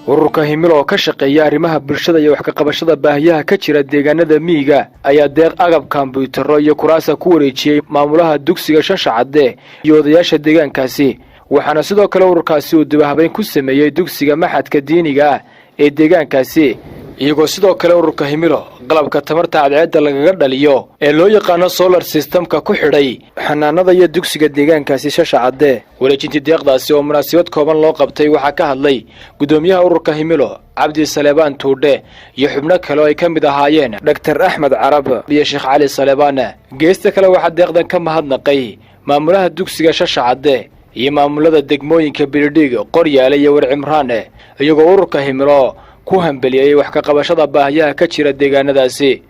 ururka himilo oo ka shaqeeya arrimaha bulshada iyo wax ka qabashada baahiyaha ka jira deegaanada miyiga ayaa deeq agab kombiyuutarro iyo kuraasa ku wareejiyay maamulaha dugsiga Shashacade iyo odayaasha deegaankaasi waxaana sidoo kale ururkaasi uu dib-u-habeyn ku sameeyay dugsiga maxadka diiniga ah ee deegaankaasi iyagoo sidoo kale ururka himilo qalabka tamarta cadceedda lagaga dhaliyo ee loo yaqaan solar systemka ku xidhay xanaanada iyo dugsiga deegaankaasi Shashacade wareejintii deeqdaasi oo munaasabad kooban loo qabtay waxa ka hadlay gudoomiyaha ururka himilo Cabdi Saleebaan Tuudhe iyo xubno kale oo ay ka mid ahaayeen Dr. Axmed Carab iyo Sheekh Cali Saleebaan geesta kale waxa deeqdan ka mahadnaqay maamulaha dugsiga Shashacade iyo maamulada degmooyinka Biridhiig Qoryaale iyo Warcimraan iyagoo ururka himilo ku hambeliyay wax ka qabashada baahiyaha ka jira deegaanadaasi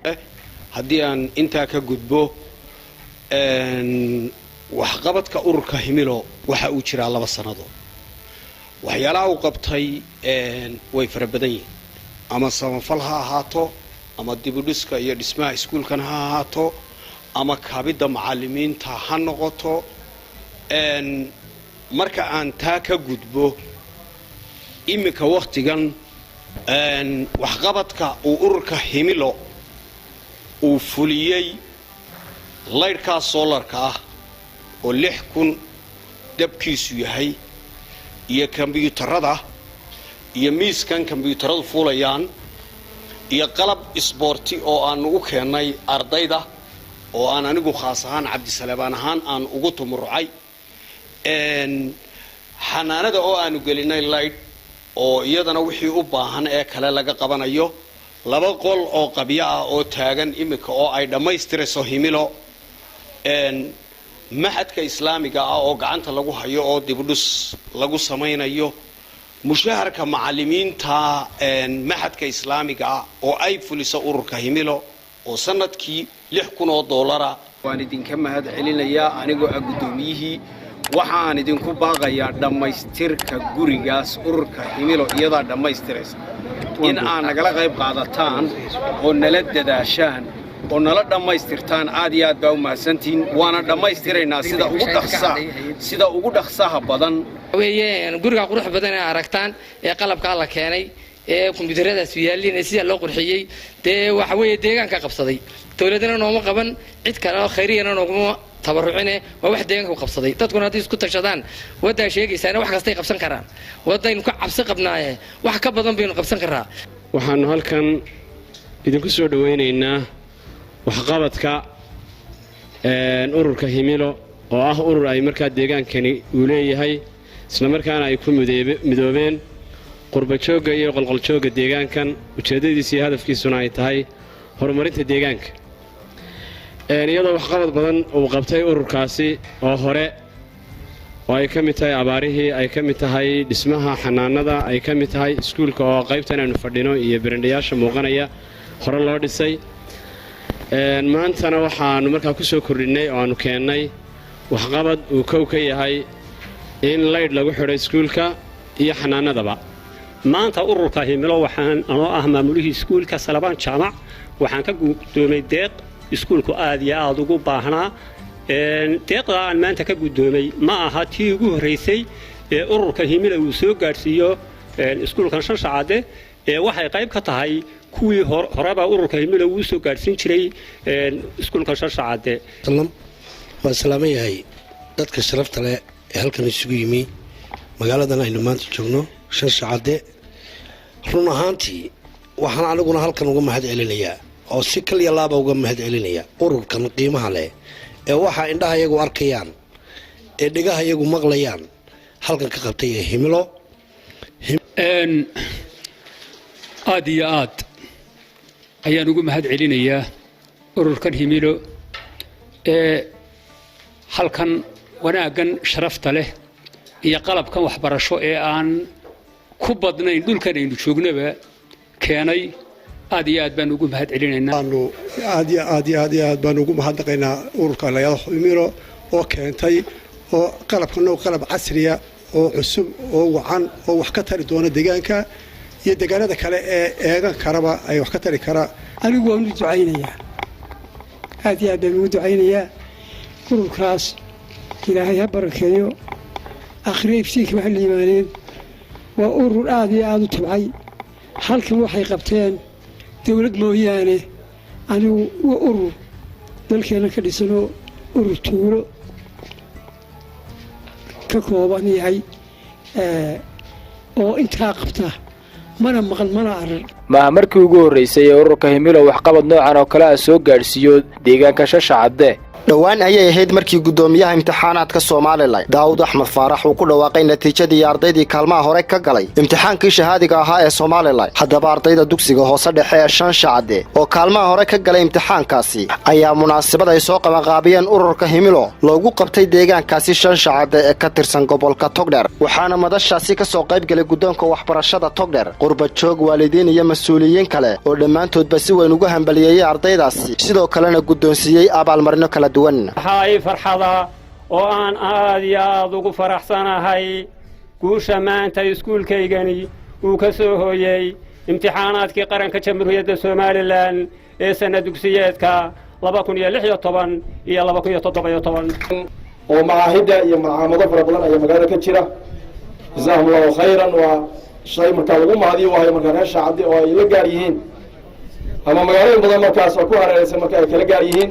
haddii aan inta ka gudbo wax qabadka ururka himilo waxa uu jiraa 2 sanadood waxyaalaha uu qabtay way fara badan yihiin ama samafal ha ahaato ama dibudhiska iyo dhismaha iskuulkan ha ahaato ama kaabida macallimiinta ha noqoto marka aan taa ka gudbo imika waqtigan waxqabadka uu ururka himilo uu fuliyay laydhka solarka ah oo 6000 dabkiisu yahay iyo kombiyuutarada iyo miiskan kombiyuutaradu fuulayaan iyo qalab isboorti oo aan ugu keenay ardayda oo aan anigu khaas ahaan Cabdi Saleebaan ahaan aan ugu tumurucay xanaanada oo aanu gelinay laydh oo iyadana wixii u baahan ee kale laga qabanayo 2 qol oo qabyo ah oo taagan imika oo ay dhameystirayso himilo maxadka islaamiga ah oo gacanta lagu hayo oo dibudhus lagu samaynayo mushaharka macallimiinta maxadka islaamiga ah oo ay fuliso ururka himilo oo sanadkii $6,000 waan idinka mahad celinayaa anigoo gudoomiyihii waxaan idinku baaqayaa dhamaystirka gurigaas ururka himilo iyada dhamaystiraysa in aan nagala qayb qaadataan oo nala dadaashaan oo nala dhamaystirtaan aad iyo aad baa u mahadsantiin waana dhamaystiraynaa sida ugu dhaqsaha badan weeyeen guriga qurux badan ee aragtaan ee qalabka la keenay ee kombiyuutaradaas yaaliin sida loo qurxiyay waxa weeye deegaanka qabsaday dawladana nooma qaban cid kale oo khayriyeena nooguma tabarucine waa wax deegaanka u qabsaday dadkuna hadii isku tashadaan wada sheegaysaana wax kasta ay qabsan karaan wadaynu ka cabsi qabnaaye wax ka badan baynu qabsan karaa waxaan halkan idinku soo dhaweynaynaa wax qabadka ururka himilo oo ah urur ay markaa deegaankani uu leeyahay isla markaana ay ku midoobeen qurba jooga iyo qolqol jooga deegaankan ujeedadiisa iyo hadafkiisuna ay tahay horumarinta deegaanka iyadoo wax qabad badan uu qabtay ururkaasi oo hore oo ay ka mid tahay abaarihii ay ka mid tahay dhismaha xanaanada ay ka mid tahay iskuulka oo qaybtan aanu fadhino iyo barandhayaasha muuqanaya hore loo dhisay maantana waxaanu markaa ku soo kordhinay oo aanu keennay waxqabad uu kow ka yahay in laydh lagu xidho iskuulka iyo xanaanadaba maanta ururka himilo waxaan anoo ah maamulihii iskuulka Saleebaan Jaamac waxaan ka gudoomay deeq iskuulku aad iyo aad ugu baahnaa deeqda aan maanta ka gudoomay ma aha tii ugu horeysay ee ururka himilo uu soo gaarsiiyo iskuulkan Shashacade waxay qayb ka tahay kuwii horeba ururka himilo uu soo gaarsiin jiray iskuulka Shashacade ma salaamayahay dadka sharafta leh ee halkan isugu yimi magaaladan aynu maanta joogno Shashacade run ahaantii waxaan aniguna halkan uga mahad celinayaa oo si kaliya laaba uga mahad celinaya ururkan qiimaha leh ee waxa indhaha iyagu arkayaan ee dhigaha iyagu maqlayaan halkan ka qabtay himilo aad iyo aad ayaan ugu mahad celinayaa ururkan himilo halkan wanaagan sharafta leh iyo qalabkan waxbarasho ee aan ku badnayn dhulkan aynu joognaba keenay aad iyo aad baan ugu mahad celinaynaa aad baan ugu mahadnaqaynaa ururka layada himilo oo keentay oo qalabkan qalab casriya oo cusub oo wacan oo wax ka tari doona deegaanka iyo deegaanada kale ee eegan karaba ay wax ka tari kara anigu waan u ducaynayaa aad iyo aad baan ugu ducaynayaa ururkaas ilaahay ha barakeeyo akhriye iftiinka wax liimaaneen waa urur aad iyo aad u tabcay halkan waxay qabteen dawlad mooyaane anigu waa urur dalkeena ka dhisano urur tuulo ka kooban yahay oo intaa qabta mana maqal mana arag maaha markii ugu horreysay ee ururka himilo waxqabad noocan oo kale ah soo gaadhsiiyo deegaanka Shashacadde. dhowaan ayay ahayd markii gudoomiyaha imtixaanaadka Soomaaliland Daawud Axmed Faarax uu ku dhawaaqay natiijadii ardaydii kaalmaha hore ka galay imtixaankii shahaadiga ahaa ee Soomaaliland. haddaba ardayda dugsiga hoose dhexe ee Shashacadde oo kaalmaha hore ka galay imtixaankaasi ayaa munaasabad ay soo qabanqaabiyeen ururka himilo loogu qabtay deegaankaasi Shashacadde ee ka tirsan gobolka Togdheer. waxaana madashaasi ka soo qayb galay gudoonka waxbarashada Togdheer, qurba joog, waalidiin iyo mas'uuliyiin kale oo dhammaantoodba si weyn ugu hambalyeeyay ardaydaasi, sidoo kalena gudoonsiiyay abaalmarino kala waxay farxada oo aan aad iyo aad ugu faraxsanahay guusha maanta iskuulkaygani uu ka soo hooyay imtixaanaadkii qaranka jamhuuriyadda Soomaaliland ee sanad dugsiyeedka 2016 iyo 2017 oo macaahida iyo macaamado fara badan ayaa magaalada ka jira. jazaahumullahu khayran waa shay markaa lagu mahadiyo wahay markaa reer Shacabde oo ay la gaar yihiin ama magaalooyin badan markaas oo ku hareeraysan markaa ay kala gaar yihiin.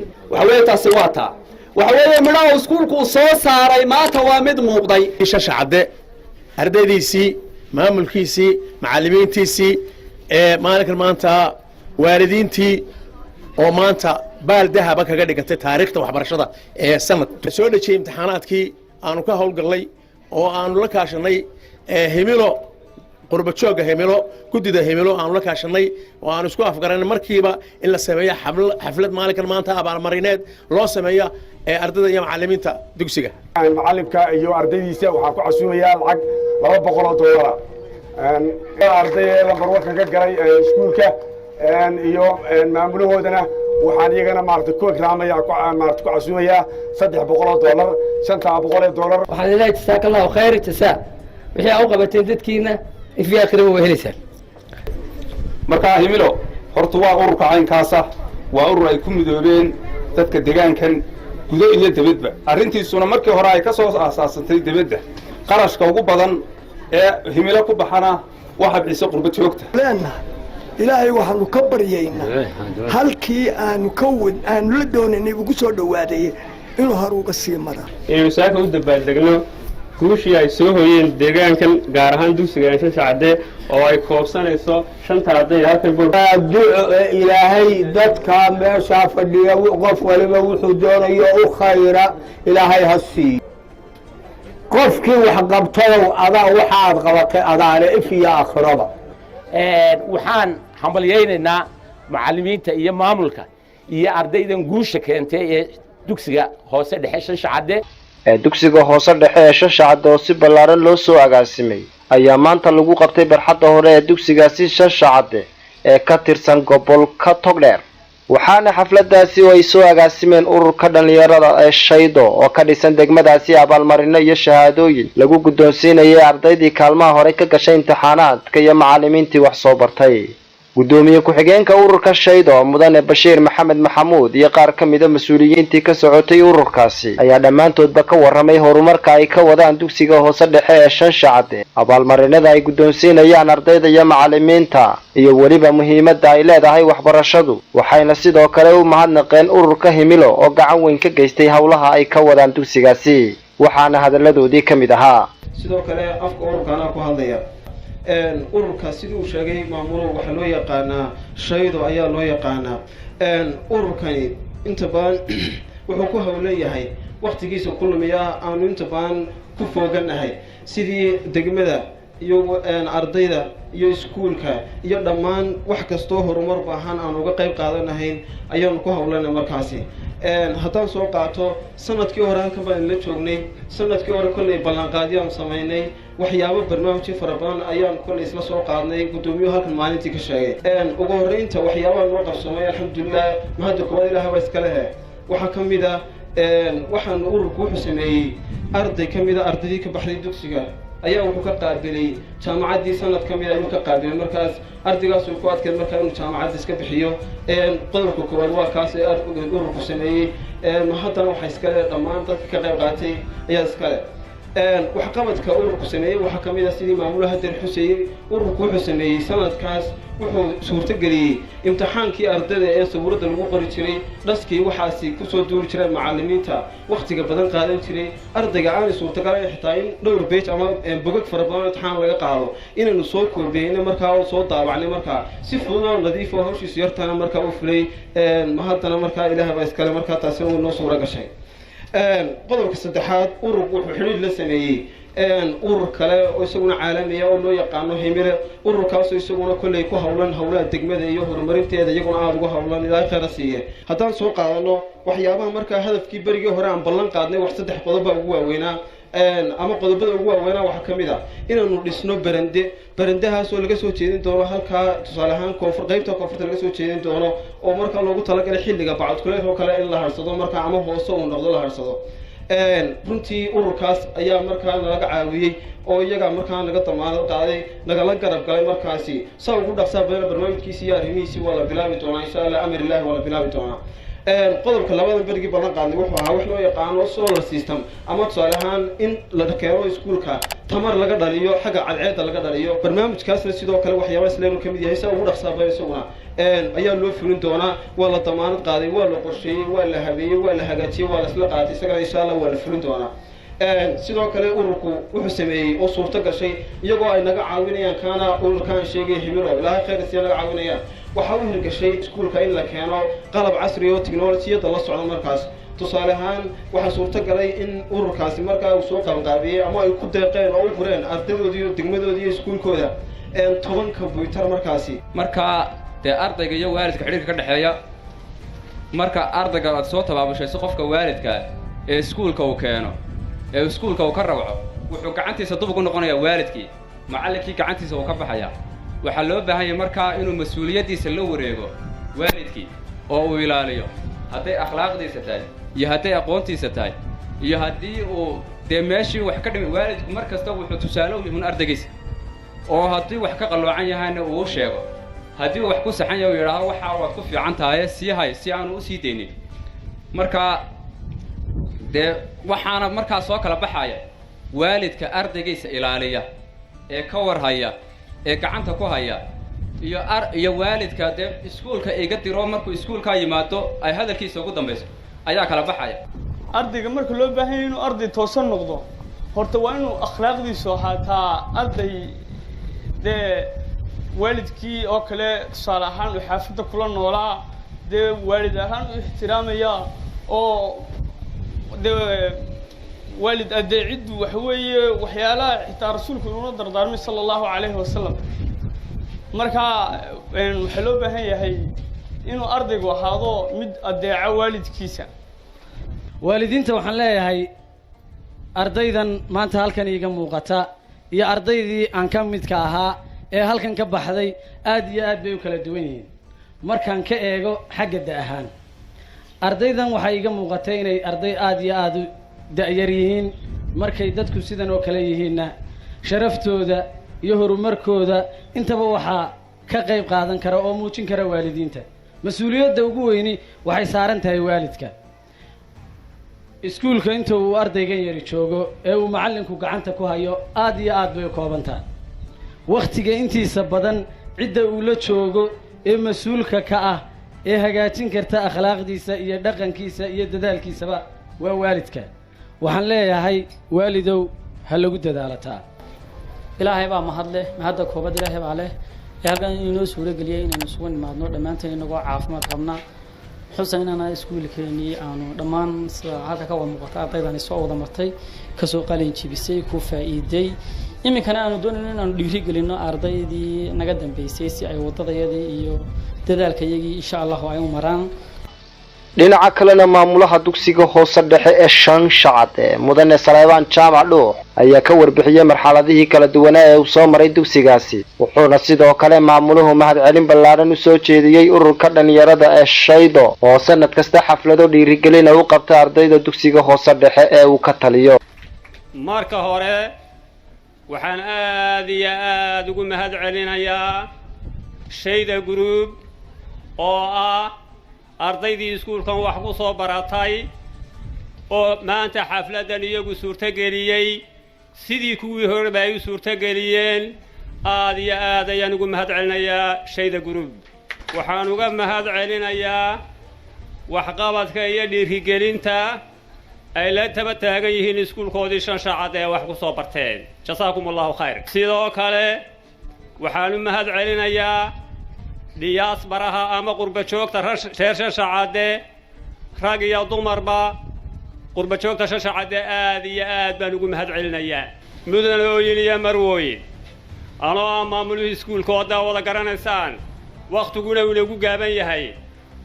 taasi waa taa waxa weeye midhaha iskuulku soo saaray maanta waa mid muuqday. Shashacadde ardaydiisii, maamulkiisii, macallimiintiisii maalinkan maanta waalidiintii oo maanta baal dahaba kaga dhigatay taariikhda waxbarashada ee sanad soo dhajiyay imtixaanaadkii aanu ka howlgalnay oo aanu la kaashanay himilo qurba jooga himilo gudida himilo aanu la kaashanay oo aanu isku afgaranay markiiba in la sameeyo xaflad maalinkan maanta abaalmarineed loo sameeyo ardayda iyo macallimiinta dugsiga. macallimka iyo ardaydiisa waxaa ku casuumaya lacag $200 ardayda lambar 1 ka galay iskuulka iyo maamulahoodana waxaan iyagana maartay ku ikraamaya maartay ku casuumaya $300 $500 waxaan ilaahay jazakallahu khayr jazaa wixii aad u qabateen dadkiina في آخر وهلسان marka himilo horta waa ururka caynkaasa waa urur ay ku midoobeen dadka deegaankan gudo iyo dibadba arintiisuna markii hore ay ka soo asaasantay dibadda qarashka ugu badan ee himilo ku baxana waxa bixisa qurba joogta ilaahay waxaanu ka baryaynaa halkii aanu ka wad aanu la doonaynay ugu soo dhawaaday inuu haruuga sii mara inuu saaka u dabaaldegno guushii ay soo hooyeen deegaankan gaar ahaan dugsiga Shashacadde oo ay koobsanayso 5 arday halkan ilaahay dadka meesha fadhiya qof waliba wuxuu doonayo u khayra ilaahay ha sii qofkii wax qabtay adaa waxaad qabatay adaale ifiya akhraba waxaan hambalyeynaa macallimiinta iyo maamulka iyo ardaydan guusha keentay ee dugsiga hoose dhexe Shashacadde dugsiga hoose dhexe ee Shashacadde oo si ballaaran loo soo agaasimay ayaa maanta lagu qabtay barxadda hore ee dugsigaasi Shashacadde ee ka tirsan gobolka Togdheer. waxaana xafladaasi ay soo agaasimeen ururka dhalinyarada ee Shaydo oo ka dhisan degmadaasi abaalmarino iyo shahaadooyin lagu gudoonsiinayay ardaydii kaalmaha hore ka gashay imtixaanaadka iyo macallimiintii wax soo bartay. gudoomiye ku-xigeenka ururka Shaydo mudane Bashiir Maxamed Maxamuud iyo qaar ka mid ah mas'uuliyiintii ka socotay ururkaasi ayaa dhammaantoodba ka warramay horumarka ay ka wadaan dugsiga hoose dhexe ee Shashacadde, abaalmarinada ay gudoonsiinayaan ardayda iyo macallimiinta, iyo weliba muhiimadda ay leedahay waxbarashadu. waxayna sidoo kale u mahadnaqeen ururka himilo oo gacan weyn ka geystay hawlaha ay ka wadaan dugsigaasi, waxaana hadalladoodii ka mid ahaa sidoo kale afka ururkana ku hadlaya ururka siduu sheegay maamulo waxa loo yaqaanaa Shaydo ayaa loo yaqaanaa ururkani inta badan wuxuu ku hawleeyahay waqtigiisa kulmiya aanu inta badan ku fooganahay sidii degmada iyo ardayda iyo iskuulka iyo dhammaan wax kasto horumar baahan aan uga qayb qaadanahayn ayaan ku hawlanay markaasi haddaan soo qaato sanadkii hore halkan baan la joognay sanadkii hore kulay ballanqaadiyaan sameynay waxyaabo barnaamijyo fara badan ayaan kulay isla soo qaadnay gudoomiyaha halkan maalintii ka sheegay ugu horeynta waxyaabaha noo qabsoomay alxamdulillah mahad koowaad ilaahay baa iska leh waxa kamid ah waxaan ururku wuxuu sameeyay arday kamid ah ardaydii ka baxday dugsiga ayaa wuxuu ka qaabilay jaamacaddii sanad kamid ayuu ka qaabilay markaas ardaygaas uu ku adkay markaa inuu jaamacadda iska bixiyo qodobka koowaad waa kaas ee ururku sameeyey haddana waxaa iskale dhammaan dadka ka qayb qaatay ayaa iskale waxqabadka ururku sameeyey waxaa ka mid ah sidii maamulaha hadan xuseeyey ururku wuxuu sameeyey sanadkaas wuxuu suurtageliyey imtixaankii ardayda ee sawirada lagu qori jiray dhaskii waxaasi kusoo duuri jireen macallimiinta wakhtiga badan qaadan jiray ardayga aanay suurtagalayn xitaa in dhowr beej ama bogag fara badan imtixaan laga qaado inaynu soo koobeeyna markaa oo soo daawacnay markaa si fudud oo nadiif oo hawshiisu yartana markaa u fulay haddana markaa ilaahay baa iskale markaa taasina uu noo suura gashay qodobka saddexaad ururku wuxuu xidhiidh la sameeyey urur kale oo isaguna caalamiya oo loo yaqaano himile ururkaasoo isaguna kolley ku howlan howlaha degmada iyo horumarinteeda iyaguna aada uga howlan ilaahay khayra siiye haddaan soo qaadano waxyaabaha markaa hadafkii berigii hore aan ballan qaadnay wax 3 qodob ugu waaweynaa ama qodobada ugu waaweynaa waxaa ka mid ah inaanu dhisno barandahaasoo laga soo jeedin doono halkaa tusaale ahaan qaybta koonfurta laga soo jeedin doono oo markaa loogu talagalay xilliga bacadkuleed oo kale in la harsado markaa ama hoose uu noqdo la harsado runtii ururkaas ayaa markaa nalaga caawiyey oo iyaga markaa naga damaanad qaaday nagala garab galay markaasi saa ugu dhaqsaa badan barnaamijkiisa iyo arrimihiisii waa la bilaabi doonaa insha allah amar ilaahi waa la bilaabi doonaa qodobka labadan berigii ballan qaadnay wuxuu ahaa wax loo yaqaano solar system ama tusaale ahaan in la keeno iskuulka tamar laga dhaliyo xagga cadceedda laga dhaliyo barnaamijkaasna sidoo kale waxyaaba isleenu ka mid yahay saa ugu dhaqsaa badan isaguna ayaa loo fulin doonaa waa la damaanad qaaday waa la qorsheeyey waa la habeeyey waa la hagaajiyey waa la isla qaatay isagana insha allah waa la fulin doonaa sidoo kale ururku wuxuu sameeyey oo suurto gashay iyagoo ay naga caawinayaan kaana ururkaan sheegay himilo ilaahay khayr siya naga caawinayaan waxaa u hirgashay iskuulka in la keeno qalab casri oo tiknolojiyadda la socdo markaas tusaale ahaan waxaa suurto galay in ururkaasi markaa uu soo qabanqaabiyey ama ay ku deeqeen oo u fureen ardaydoodii iyo degmadoodii iyo iskuulkooda 10 kombyuutar markaasi marka dee ardayga iyo waalidka xidhiirka ka dhexeeya marka ardayga aad soo tabaabashayso qofka waalidka ee iskuulka uu keeno ee iskuulka uu ka rawco wuxuu gacantiisa dub ugu noqonayaa waalidkii macallinkii gacantiisa uu ka baxayaa waxaa loo baahan yahay markaa inuu mas-uuliyaddiisa la wareego waalidkii oo uu ilaaliyo hadday akhlaaqdiisa tahay iyo hadday aqoontiisa tahay iyo haddii uu dee meeshii wax ka dhimay waalidku mar kasta wuxuu tusaale u yahay ardaygiisa oo haddii wax ka qalloocan yahayna uu u sheego haddii uu wax ku saxan yahay uu yidhaahdo waxaa waad ku fiican tahay sii hay si aanu u sii daynin marka dee waxaana markaa soo kala baxaya waalidka ardaygiisa ilaaliya ee ka warhaya ee gacanta ku haya iyo waalidka dee iskuulka iga diro markuu iskuulka yimaado ay hadalkiisa ugu dambayso ayaa kala baxaya ardayga marka loo baahan yahay inuu arday toosan noqdo horta waa inuu akhlaaqdiisu ahaataa arday dee waalidkii oo kale tusaale ahaan uu xaafadda kula noolaa dee waalid ahaan u ixtiraamaya oo dee waalid adeeciddu waxa weeye waxyaalaha xitaa rasuulku inuu dardaarmay sala allahu calayhi wasalam marka waxaa loo baahan yahay inuu ardaygu ahaado mid adeeca waalidkiisa waalidiinta waxaan leeyahay ardaydan maanta halkan iiga muuqata iyo ardaydii aan ka midka ahaa ee halkan ka baxday aad iyo aad bay u kala duwan yihiin markaan ka eego xagga da ahaan ardaydan waxaa iiga muuqatay inay arday aad iyo aad u da'yar yihiin markay dadku sidan oo kale yihiinna sharaftooda iyo horumarkooda intaba waxaa ka qayb qaadan kara oo muujin kara waalidiinta mas-uuliyadda ugu weyni waxay saaran tahay waalidka iskuulka inta uu ardaygan yari joogo ee uu macallinku gacanta ku hayo aad iyo aad bay u koobantahay wakhtiga intiisa badan cidda uu la joogo ee mas-uulka ka ah ee hagaajin karta akhlaaqdiisa iyo dhaqankiisa iyo dadaalkiisaba waa waalidka waxaan leeyahay waalidow ha lagu dadaalataa ilaahay baa mahadleh mahadda koobad ilaahay baa leh ee halkan inoo suuro geliyay inaynu isugu nimaadno dhammaanteen inagoo caafimaad qabna xusan inana iskuulkeenii aanu dhammaan sida halka ka wada muuqata ardaydani soo wada martay kasoo qalin jibisay ku faa'iiday iminkana aanu doonayno inaanu dhiirigelinno ardaydii naga dambeysay si ay waddadayadii iyo dadaalkayagii insha allahu ay u maraan dhinaca kalena maamulaha dugsiga hoose dhexe ee Shanshaad mudane Saleebaan Jaamac Dhuux ayaa ka warbixiyay marxaladihii kala duwanaa ee uu soo maray dugsigaasi wuxuuna sidoo kale maamuluhu mahadcelin ballaaran u soo jeediyay ururka dhalinyarada ee Shaydo oo sanad kasta xaflado dhiirigelin u qabta ardayda dugsiga hoose dhexe ee uu ka taliyo marka hore waxaan aad iyo aad ugu mahadcelinayaa Shayda Group oo ah ardaydii iskuulkan wax ku soo baratay oo maanta xafladan iyagu suurto geliyay sidii kuwii horeba ay u suurtageliyeen aad iyo aad ayaan ugu mahad celinayaa shayda group waxaan uga mahad celinayaa waxqabadka iyo dhiirigelinta ay la taba taagan yihiin iskuulkoodii shan shaacad ee wax ku soo barteen jasaakum allahu khayr sidoo kale waxaan u mahad celinayaa diyaasbaraha ama qurba joogta reer shan shaacadde rag iyo dumarba qurba joogta shan shaacadde aad iyo aad baan ugu mahad celinayaa mudanooyin iyo marwooyin anoo ah maamulihii iskuulkooda wada garanaysaan wakhtiguna uu inagu gaaban yahay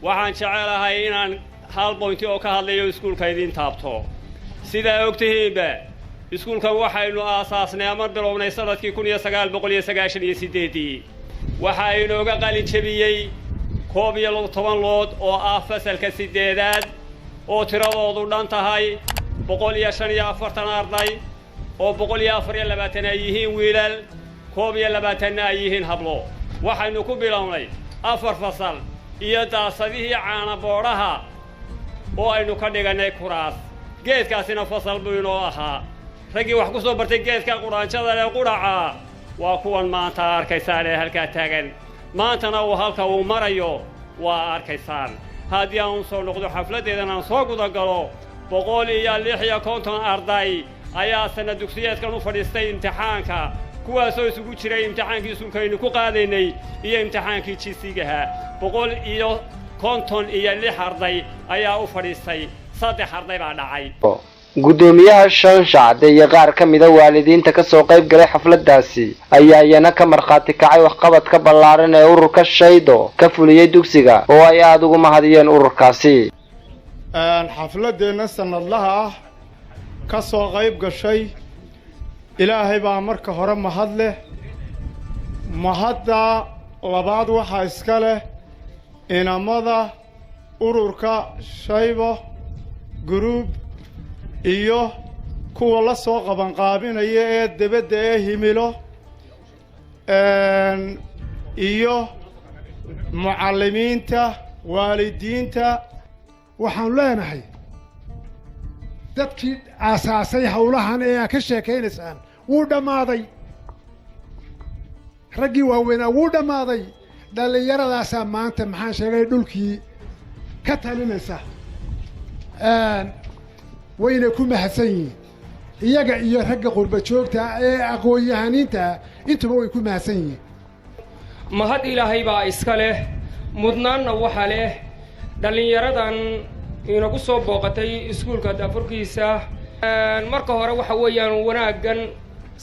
waxaan jecelahay inaan hal bointi oo ka hadlayo iskuulka idiin taabto sidaa ogtihiinba iskuulkan waxaynu aasaasnay ama bilownay sanadkii 1998 waxaa inooga qalin jebiyey 11 lood oo ah fasalka 8aad oo tiradoodu dhan tahay 145 arday oo 124 ay yihiin wiilal 22 ay yihiin hablo waxaynu ku bilownay 4 fasal iyo daasadihii caana boodhaha oo aynu ka dhiganay kuraas geedkaasina fasal buu inoo ahaa raggii wax ku soo bartay geedka quraanjada ee quraca waa kuwan maanta arkaysaan ee halkaa taagan maantana uu halka uu marayo waa arkaysaan haddii aan soo noqdo xafladeedan aan soo guda galo 156 arday ayaa sanad dugsiyeedkan u fadhiistay imtixaanka kuwaasoo isugu jiray imtixaankii iskuulkaynu ku qaadaynay iyo imtixaankii jisigaha 156 arday ayaa u fadhiistay 3 arday baa dhacay gudoomiyaha shan shacde iyo qaar ka mid ah waalidiinta ka soo qayb galay xafladaasi ayaa iyana ka markhaati kacay waxqabadka ballaaran ee ururka shaydo ka fuliyay dugsiga oo ay aad ugu mahadiyeen ururkaasi xafladeena sanadlaha ah ka soo qayb gashay ilaahay baa marka hore mahad leh mahadda labaad waxaa iska leh inamada ururka shaybo group iyo kuwa la soo qabanqaabinaya ee debadda ee himilo iyo mucallimiinta waalidiinta waxaan leenahay dadkii aasaasay howlahan ee aad ka sheekaynaysaan wuu dhammaaday raggii waaweynaa wuu dhammaaday dhallinyaradaasaa maanta maxaan sheegay dhulkii ka talinaysa wayna ku mahadsan yihiin iyaga iyo ragga qurba joogta ee aqoon-yahaniinta intuba way ku mahadsan yihiin mahad ilaahay baa iska leh mudnaanna waxa leh dhallinyaradan inagu soo booqatay iskuulka daafurkiisa marka hore waxa weeyaan wanaaggan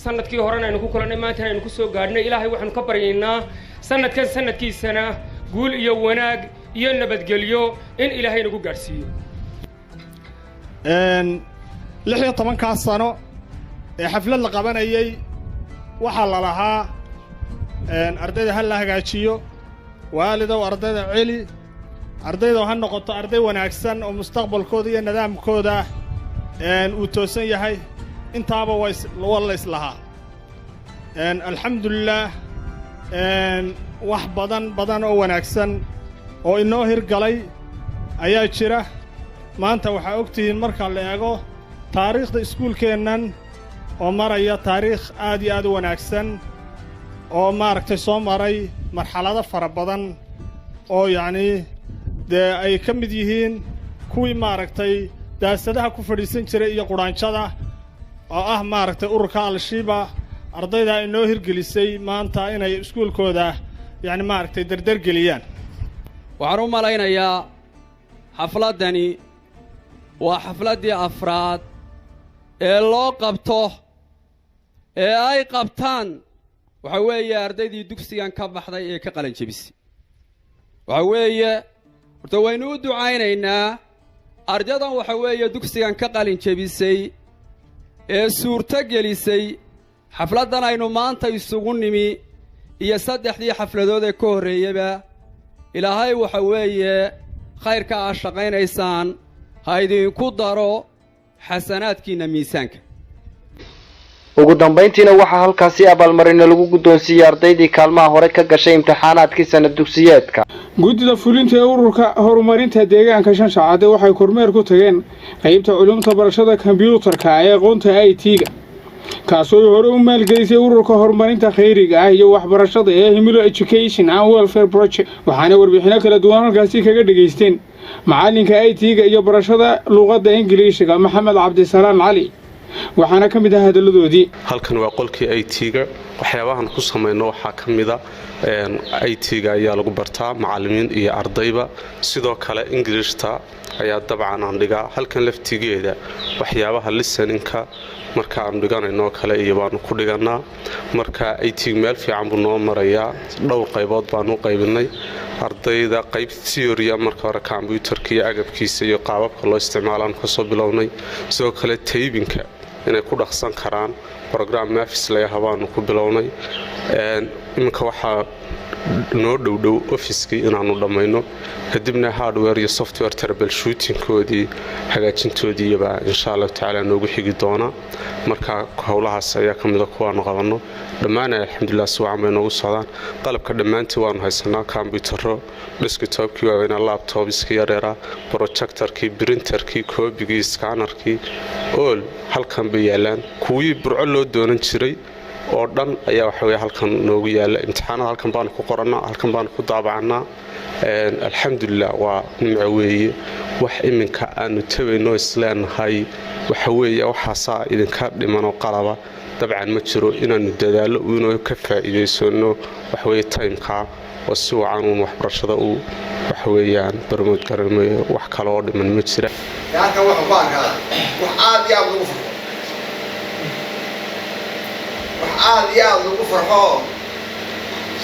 sanadkii horena aynu ku kulannay maantana aynu ku soo gaadhnay ilaahay waxaanu ka baryaynaa sanadkan sanadkiisana guul iyo wanaag iyo nabadgelyo in ilaahay nagu gaadhsiiyo 16 sano ee xaflad la qabanayay waxaa la lahaa ardayda ha la hagaajiyo waalidow ardayda celi ardayda ha noqoto arday wanaagsan oo mustaqbalkooda iyo nidaamkooda uu toosan yahay intaaba waa la islahaa alxamdulillaah wax badan oo wanaagsan oo inoo hirgalay ayaa jira maanta waxaa ogtihiin marka la eego taariikhda iskuulkeennan oo maraya taariikh aad iyo aad u wanaagsan oo maaragtay soo maray marxalado fara badan oo yacnii dee ay ka mid yihiin kuwii maaragtay daasadaha ku fadhiisan jiray iyo quraanjada oo ah maaragtay ururka al-shiba ardayda inoo hirgelisay maanta inay iskuulkooda yacni maaragtay dardargeliyaan waxaan u malaynayaa xafladdani waa xafladdii afraad ee loo qabto ee ay qabtaan waxa weeye ardaydii dugsigan ka baxday ee ka qalin jebisay waxa weeye horta waynu u ducaynaynaa ardaydan waxa weeye dugsigan ka qalin jebisay ee suurto gelisay xafladdan aynu maanta isugu nimi iyo 3 xafladood ee ka horreeyaba ilaahay waxa weeye khayrka aad shaqaynaysaan ha idinku daro xasanaadkiinna miisaanka ugu dambayntiina waxaa halkaasi abaalmarina lagu guddoonsiiyey ardaydii kaalmaha hore ka gashay imtixaanaadkii sanad dugsiyeedka guddida fulinta ee ururka horumarinta deegaanka shan shacade waxay kormeer ku tageen qaybta culumta barashada kombiyuutarka ee aqoonta IT-ga kaasoo hore u maalgelisay ururka horumarinta khayriga ah iyo waxbarashada ee Himilo Education and Welfare Project waxaana warbixino kala duwan halkaasi kaga dhageysteen macalinka IT-ga iyo barashada luqadda Ingiriisiga Maxamed Cabdisalaan Cali waxaana kamid ah hadaladoodii halkan waa qolkii IT-ga waxyaabahan ku sameeyno waxa kamid ah IT-ga ayaa lagu bartaa macallimiin iyo ardayba sidoo kale Ingiriista ayaa dabcan aan dhigaa halkan laftigeeda waxyaabaha listening-ka marka aan dhiganayno kale iyo baan ku dhiganaa marka IT meel fiican buu noo marayaa dhowr qaybood baan u qaybinay ardayda qayb theory marka hore computerka iyo agabkiisa iyo qaababka loo isticmaalaan ka soo bilownay sidoo kale taybinka inay ku dhaqsan karaan program Mavis la yahaabaan ku bilownay iminka waxa noo dhow office-kii inaanu dhamayno kadibna hardware iyo software troubleshooting-koodii hagaajintoodii ba insha Allah taala noogu xigi doona marka hawlahaas ayaa kamid ah kuwa aan qabano dhammaan alxamdulillah su'aan bay noogu socdaan qalabka dhamaantii waan haysanaa computer desktop-kii waa laptop-iska yareera projector-kii printer-kii copy-gii scanner-kii all halkan bay yaalaan kuwii burco loo doonan jiray oo dhan ayaa waxa weeye halkan noogu yaala imtixaanada halkan baan ku qoranaa halkan baan ku daabacnaa alxamdulillah waa nimco weeye wax iminka aanu tabayno isleenahay waxa weeye waxaasa idinka dhimano qalaba dabcan ma jiro inaanu dadaalo inuu ka faa'iideysano waxa weeye time-ka oo si wacan waxbarashada uu waxa weeyaan barmood garanayo wax kale oo dhiman ma jira halkan waxa ku arkaa wax aad iyo aad ugu farxo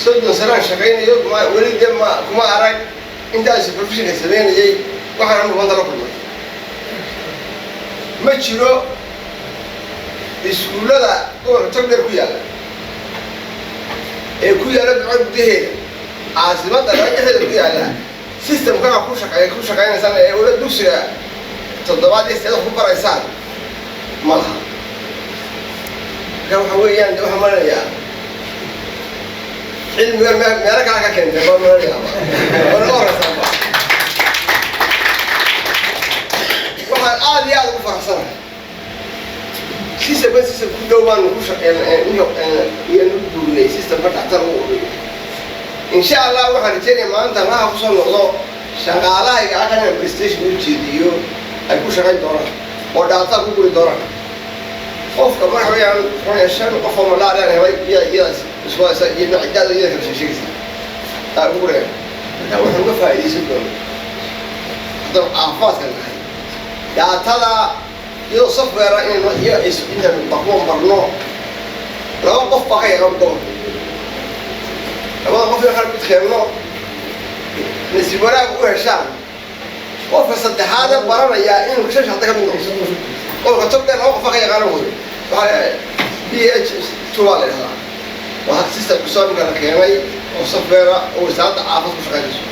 soddon sano shaqaynayo weli kuma arag intaas professional sameynayay waxaan u wada la kulmay ma jiro iskuulada oo tagdheer ku yaala gudaheeda caasimada dhexdeeda ku yaala systemkana ku shaqaynaysaan ee ula dugsiga toddobaad iyo saddex ku baraysaan ma laha waxa weeyaan waxa maraya cilmiga meelo kale ka keentay waa maraya waxaan aad iyo aad ugu faraxsanahay system ku dhowaan ku shaqeynay iyo nuguulay systemka dhactar u ururiyo insha Allah waxaan rajaynayaa maanta waxa ku soo noqdo shaqaalahayga aqalka prestation u jeediyo ay ku shaqayn doonaan oo dhactar ku guri doonaan qofka marka weeyaan shan qof oo malaria helay iyo isku iyo ciidada iyo kala sheegaysa taa ugu reeb marka waxa uga faa'iideysan doona hadda caafimaadka nahay daatada iyo software iyo intaan barno laba qof baa ka yaqaan doon labada qof ee kala mid keeno nasiib wanaag u heshaan qofka saddexaad baranaya inuu ka shaqada ka mid noqdo qofka togdheer laba qof ka yaqaan wada PH2 wala waxa system kusoo kala keenay oo software oo saada caafad ku shaqeynayso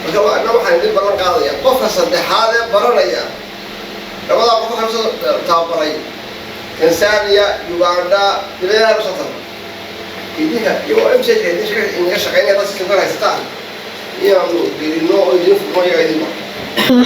marka waxaan idin balan qaadayaa qofka saddexaad ee baranaya labada qof ka soo tababaray Tanzania Uganda dibadda soo tababaray idinka iyo MCH idinka shaqeynaya system ka haystaan iyo gelino oo idin fuqooyo idin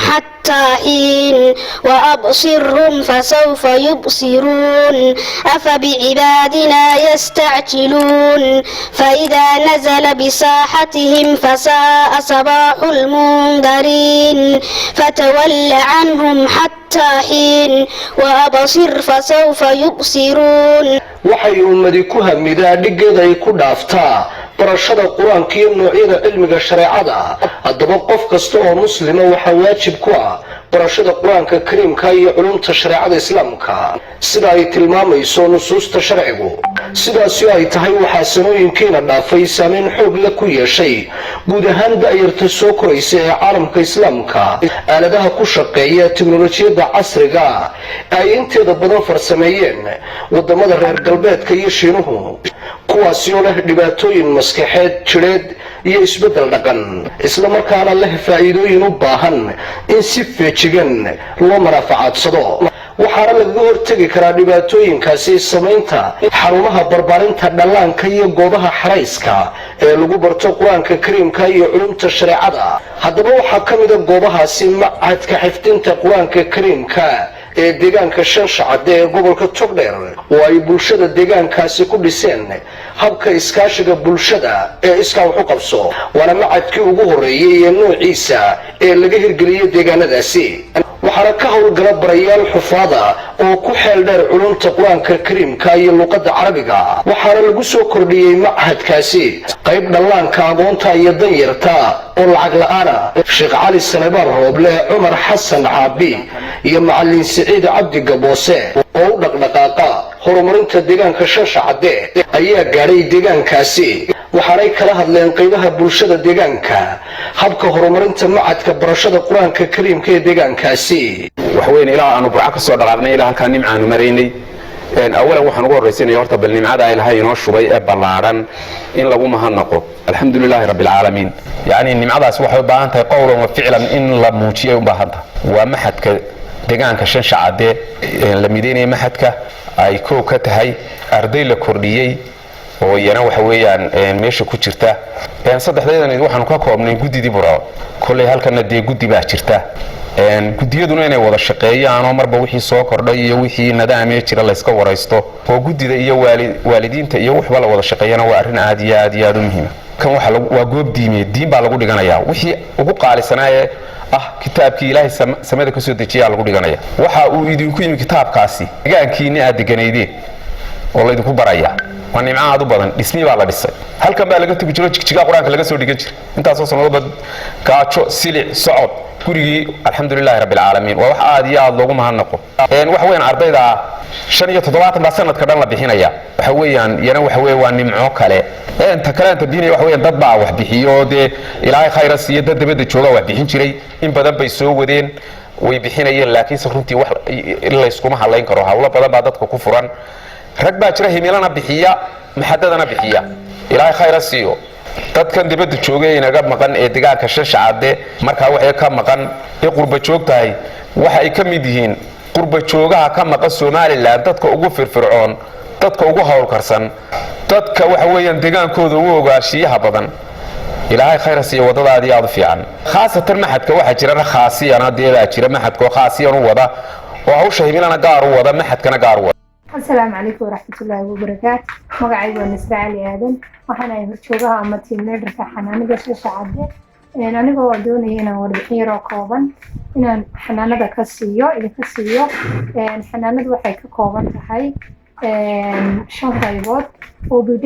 حتى حين وأبصرهم فسوف يبصرون أفبعبادنا يستعجلون فإذا نزل بساحتهم فساء صباح المنذرين فتول عنهم حتى حين وأبصر فسوف يبصرون waxay ummadi ku hamidaa dhigeeda ay ku dhaaftaa barashada quraanka iyo noocyada cilmiga shareecada haddaba qof kasta oo muslima waxa waajib ku ah barashada quraanka kariimka iyo culumta shareecada islaamka sida ay tilmaamayso nusuusta sharcigu sidaas oo ay tahay waxa sanooyinkiina dhaafay saameyn xoog la ku yeeshay guud ahaan daayirta soo koraysa ee caalamka islaamka aaladaha ku shaqeeya tiknoolajiyada casriga ay inteeda badan farsameeyeen wadamada reer galbeedka iyo Shiinuhu kuwaasi oo leh dhibaatooyin maskaxeed jireed iyo isbedel dhaqan isla markaana leh faa'iidooyin u baahan in si feejigan loo marafacaadsado waxaana laga hortagi karaa dhibaatooyinkaasi samaynta xarumaha barbaarinta dhallaanka iyo goobaha xarayska ee lagu barto quraanka kariimka iyo culumta shareecada haddaba waxaa ka mid ah goobahaasi macadka xifdinta quraanka kariimka ee deegaanka Shanshacaade ee gobolka Togdheer oo ay bulshada deegaankaasi ku dhiseen habka iskaashiga bulshada ee iskaa wax u qabso waana macadkii ugu horeeyay ee noociisa ee laga hirgeliyay deegaanadaasi waxaana ka howlgala barayaal xufaada oo ku xeel dheer culumta quraanka kariimka iyo luqadda carabiga waxaana lagu soo kordhiyay macadkaasi qayb dhallaanka aqoonta iyo danyarta oo lacag la'aan ah Sheekh Cali Salebaan Rooble Cumar Xasan Caabi iyo macallin Saciid Cabdi Gaboose oo u dhaqdhaqaaqa horumarinta deegaanka Shanshacaade ayaa gaaray deegaankaasi waxaanay kala hadleen qaybaha bulshada deegaanka habka horumarinta macadka barashada quraanka kariimka ee deegaankaasi waxweyn ilaa aanu burca ka soo dhaqaaqnay ilaa halka nimcaanu maraynay أولا waxaan ugu horeysanay horta bal nimcada ay lahayn oo shubay ee balaaran in lagu mahadnaqo alxamdulilaahi rabbil caalamiin yaani nimcadaas waxay u baahan tahay qowlan wa ficlan in la muujiyo u baahan tahay waa maxadka deegaanka Shanshacaade la mideynay maxadka ay koow ka tahay arday la kordhiyay oo yana waxa weeyaan meesha ku jirta saddexdeedan waxaan ka koobnay gudidii buro kulay halkana dee gudi baa jirta gudiyaduna inay wada shaqeeyaan oo marba wixii soo kordhay iyo wixii nidaamyo jira la iska waraysto oo gudida iyo waalidiinta iyo waxba la wada shaqeeyana waa arrin aad iyo aad u muhiim kan waxa waa goob diin baa lagu dhiganayaa wixii ugu qaalisanaaye kitaabkii Ilaahay samada ka soo dejiyaa lagu dhiganaya waxa uu idinku yimi kitaabkaasi deegaankiina aad deganeydeen oo la idinku baraya waa nimco aad u badan dhismi baa la dhisay halkan baa laga tugi jiro jigjiga quraanka laga soo dhigan jiray intaas oo sanadba gaajo silic socod gurigii alxamdulilaahi rabbil caalamiin waa wax aad iyo aad loogu mahadnaqo wax weyn ardayda 75 sanadka dhan la bixinaya waxa weeyaan yana waxa weey waa nimco kale inta kale inta diinay wax weeyaan dad baa wax bixiyo de Ilaahay khayras iyo dad dibadda jooga wax bixin jiray in badan bay soo wadeen way bixinayeen laakiin runtii wax la iskuma halayn karo hawlo badan baa dadka ku furan rag baa jira himilana bixiya maxadadana bixiya Ilaahay khayras iyo dadkan dibadda joogay inaga maqan ee deegaanka Shanshacaade marka waxay ka maqan ee qurba joogtahay waxa ay ka mid yihiin qurba joogaha ka maqan Soomaaliland dadka ugu firfircoon dadka ugu hawlkarsan dadka waxa weeyaan deegaankooda ugu ogaashiyaha badan Ilaahay khayras iyo wadadaadii aad u fiican khaasatan maxadka waxa jira khaasiyana deedaa jira maxadka khaasiyan u wada oo hawsha himilana gaar u wada maxadkana gaar u wada السلام عليكم ورحمة الله وبركاته مقعي ونسبة علي آدم وحنا يهرشوغها أما تيم نيدركا حنانة Shanshacaade أنا قوة دوني هنا وربحين روكوبا إنا حنانة كسيو إذا كسيو حنانة وحي كوبا تحي شان غيبوت OBD